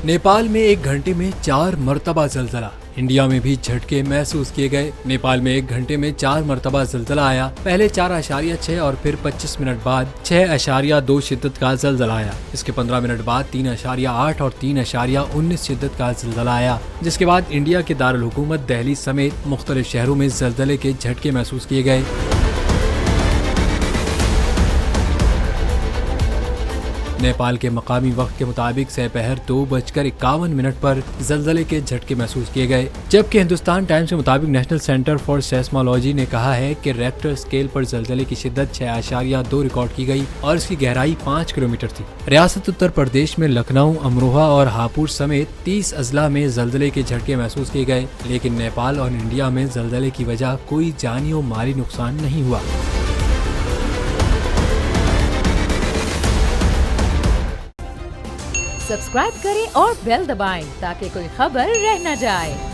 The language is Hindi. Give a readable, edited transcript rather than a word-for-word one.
नेपाल में एक घंटे में 4 मरतबा जलजला। इंडिया में भी झटके महसूस किए गए। नेपाल में एक घंटे में 4 मरतबा जलजला आया। पहले 4.6 और फिर 25 मिनट बाद 6.2 शिद्दत का जलजला आया। इसके 15 मिनट बाद 3.8 और 3.19 शिद्दत का जलजला आया, जिसके बाद इंडिया के दारुल हुकूमत दिल्ली समेत मुख्तलिफ शहरों में जलजले के झटके महसूस किए गए। नेपाल के मकामी वक्त के मुताबिक दोपहर 2:51 पर जलजले के झटके महसूस किए गए, जबकि हिंदुस्तान टाइम्स के मुताबिक नेशनल सेंटर फॉर सेस्मोलॉजी ने कहा है कि रेक्टर स्केल पर जलजले की शिद्दत 6.2 रिकॉर्ड की गई और इसकी गहराई 5 किलोमीटर थी। रियासत उत्तर प्रदेश में लखनऊ, अमरोहा और हापुड़ समेत 30 अजला में जलजले के झटके महसूस किए गए, लेकिन नेपाल और इंडिया में जलजले की वजह कोई जानी और माली नुकसान नहीं हुआ। सब्सक्राइब करें और बेल दबाएं ताकि कोई खबर रह न जाए।